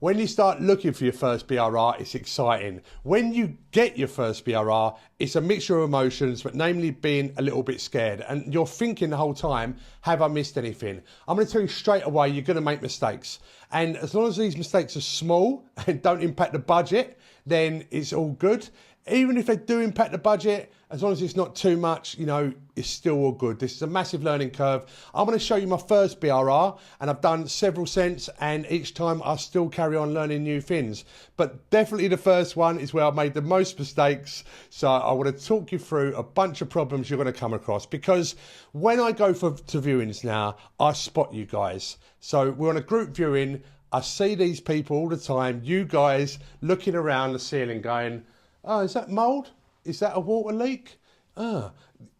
When you start looking for your first BRR, it's exciting. When you get your first BRR, it's a mixture of emotions, but namely being a little bit scared. And you're thinking the whole time, have I missed anything? I'm going to tell you straight away, you're going to make mistakes. And as long as these mistakes are small and don't impact the budget, then it's all good. Even if they do impact the budget, as long as it's not too much, you know, it's still all good. This is a massive learning curve. I'm going to show you my first BRR, and I've done several since, and each time I still carry on learning new things. But definitely the first one is where I made the most mistakes. So I want to talk you through a bunch of problems you're going to come across, because when I go to viewings now, I spot you guys. So we're on a group viewing. I see these people all the time, you guys looking around the ceiling going, oh, is that mould? Is that a water leak?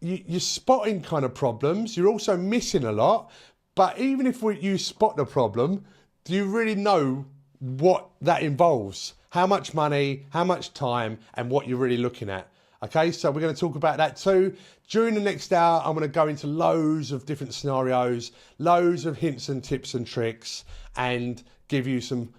You're spotting kind of problems. You're also missing a lot. But even if you spot the problem, do you really know what that involves? How much money, how much time, and what you're really looking at? Okay, so we're going to talk about that too. During the next hour, I'm going to go into loads of different scenarios, loads of hints and tips and tricks, and give you some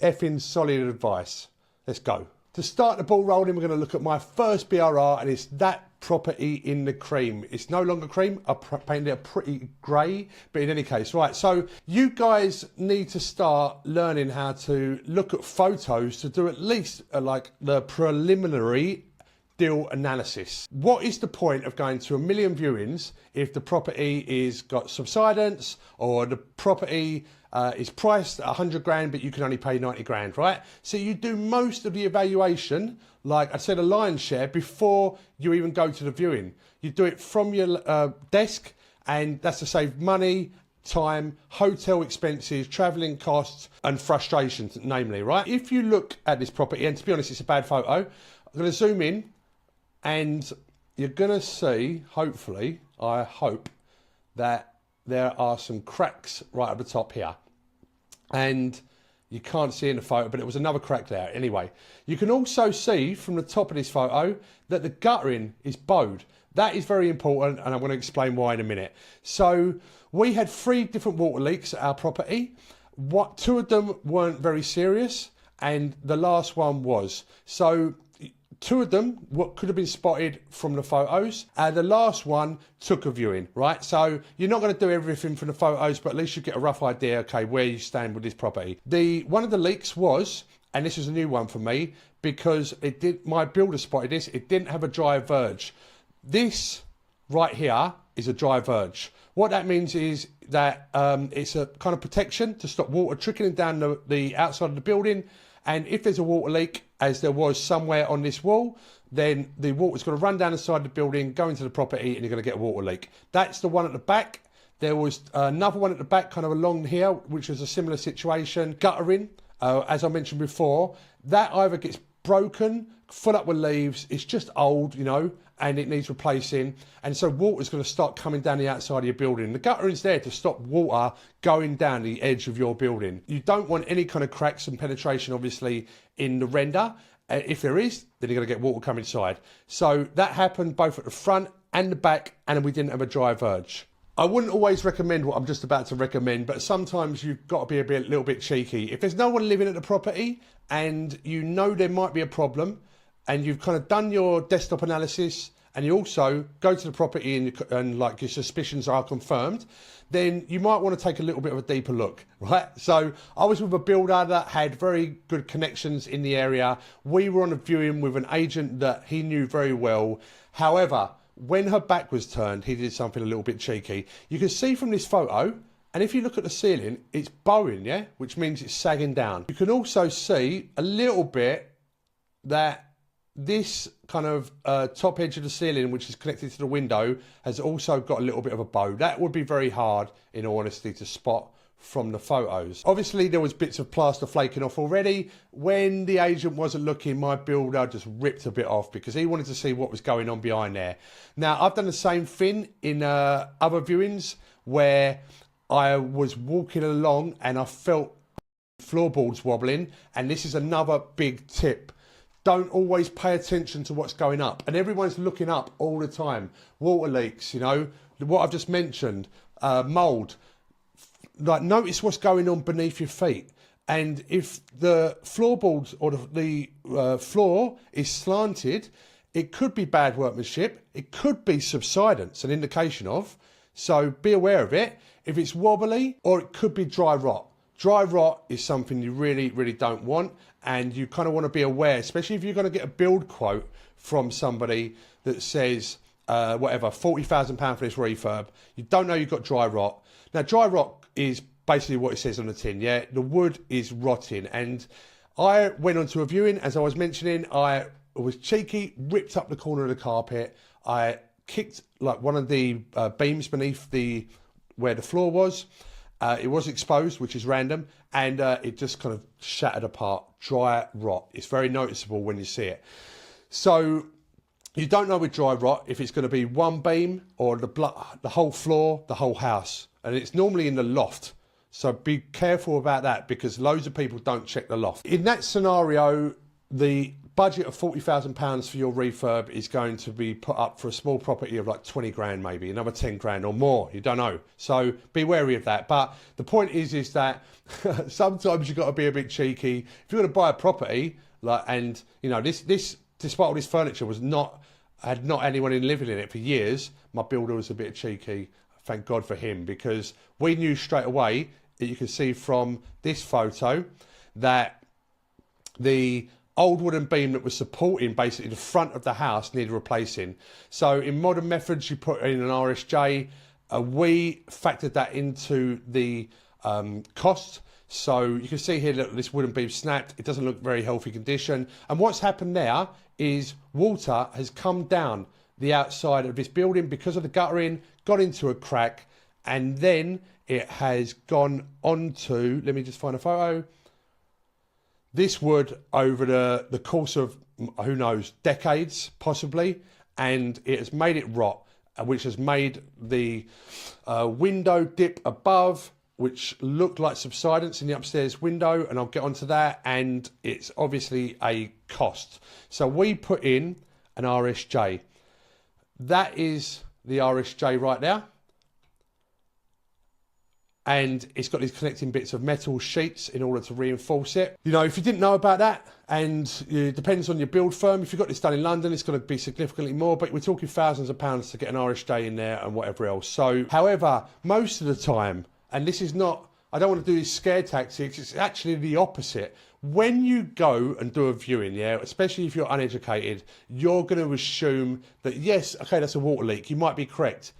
effing solid advice. Let's go. To start the ball rolling, we're going to look at my first BRR, and it's that property in the cream. It's no longer cream. I painted it pretty grey, but in any case, right. So you guys need to start learning how to look at photos to do at least like the preliminary deal analysis. What is the point of going to 1 million viewings if the property is got subsidence, or the property is priced at 100 grand, but you can only pay 90 grand, right? So you do most of the evaluation, like I said, a lion's share, before you even go to the viewing. You do it from your desk, and that's to save money, time, hotel expenses, travelling costs, and frustrations, namely, right? If you look at this property, and to be honest, it's a bad photo, I'm going to zoom in, and you're going to see, hopefully, I hope, that there are some cracks right at the top here. And you can't see in the photo, but it was another crack there. Anyway, you can also see from the top of this photo that the guttering is bowed. That is very important, and I'm going to explain why in a minute. So we had 3 different water leaks at our property. 2 of them weren't very serious, and the last one was. So 2 of them could have been spotted from the photos. The last one took a viewing, right? So you're not going to do everything from the photos, but at least you get a rough idea, okay, where you stand with this property. One of the leaks was, and this is a new one for me, because my builder spotted this, it didn't have a dry verge. This right here is a dry verge. What that means is that it's a kind of protection to stop water trickling down the outside of the building. And if there's a water leak, as there was somewhere on this wall, then the water's going to run down the side of the building, go into the property, and you're going to get a water leak. That's the one at the back. There was another one at the back, kind of along here, which was a similar situation. Guttering, as I mentioned before, that either gets broken, full up with leaves, it's just old, you know, and it needs replacing, and so water's going to start coming down the outside of your building. The guttering's there to stop water going down the edge of your building. You don't want any kind of cracks and penetration, obviously, in the render. If there is, then you're going to get water coming inside. So that happened both at the front and the back, and we didn't have a dry verge. I wouldn't always recommend what I'm just about to recommend, but sometimes you've got to be a little bit cheeky. If there's no one living at the property and you know there might be a problem, and you've kind of done your desktop analysis, and you also go to the property and like your suspicions are confirmed, then you might want to take a little bit of a deeper look, right? So I was with a builder that had very good connections in the area. We were on a viewing with an agent that he knew very well. However, when her back was turned, he did something a little bit cheeky. You can see from this photo, and if you look at the ceiling, it's bowing, yeah? Which means it's sagging down. You can also see a little bit that this kind of top edge of the ceiling, which is connected to the window, has also got a little bit of a bow. That would be very hard, in all honesty, to spot from the photos. Obviously, there was bits of plaster flaking off already. When the agent wasn't looking, my builder just ripped a bit off because he wanted to see what was going on behind there. Now, I've done the same thing in other viewings where I was walking along and I felt floorboards wobbling, and this is another big tip. Don't always pay attention to what's going up, and everyone's looking up all the time. Water leaks, you know, what I've just mentioned, mould. Like, notice what's going on beneath your feet. And if the floorboards or the floor is slanted, it could be bad workmanship. It could be subsidence, an indication of. So be aware of it. If it's wobbly, or it could be dry rot. Dry rot is something you really, really don't want. And you kind of want to be aware, especially if you're going to get a build quote from somebody that says, whatever, £40,000 for this refurb. You don't know you've got dry rot. Now, dry rot is basically what it says on the tin, yeah? The wood is rotting. And I went on to a viewing, as I was mentioning. I was cheeky, ripped up the corner of the carpet. I kicked like one of the beams beneath where the floor was. It was exposed, which is random, and it just kind of shattered apart. Dry rot. It's very noticeable when you see it. So you don't know with dry rot if it's going to be one beam or the whole floor, the whole house. And it's normally in the loft. So be careful about that, because loads of people don't check the loft. In that scenario, the budget of £40,000 for your refurb is going to be put up for a small property of like 20 grand, maybe another 10 grand or more. You don't know. So be wary of that. But the point is that sometimes you've got to be a bit cheeky. If you're going to buy a property, and you know, this despite all this furniture had not anyone living in it for years, my builder was a bit cheeky. Thank God for him, because we knew straight away that you can see from this photo that the old wooden beam that was supporting basically the front of the house needed replacing. So in modern methods, you put in an RSJ. We factored that into the cost. So you can see here that this wooden beam snapped. It doesn't look very healthy condition. And what's happened now is water has come down the outside of this building because of the guttering, got into a crack, and then it has gone onto, let me just find a photo, this wood over the course of, who knows, decades, possibly, and it has made it rot, which has made the window dip above, which looked like subsidence in the upstairs window, and I'll get onto that, and it's obviously a cost. So we put in an RSJ. That is the RSJ right now. And it's got these connecting bits of metal sheets in order to reinforce it. You know, if you didn't know about that, and it depends on your build firm, if you've got this done in London, it's going to be significantly more, but we're talking thousands of pounds to get an RSJ in there and whatever else. So, however, most of the time, and this is not, I don't want to do these scare tactics, it's actually the opposite. When you go and do a viewing, yeah, especially if you're uneducated, you're going to assume that, yes, okay, that's a water leak. You might be correct,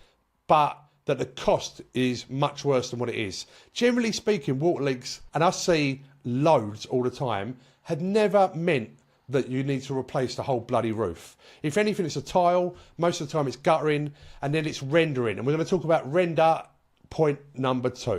but that the cost is much worse than what it is. Generally speaking, water leaks, and I see loads all the time, had never meant that you need to replace the whole bloody roof. If anything, it's a tile. Most of the time it's guttering, and then it's rendering. And we're going to talk about render point number 2.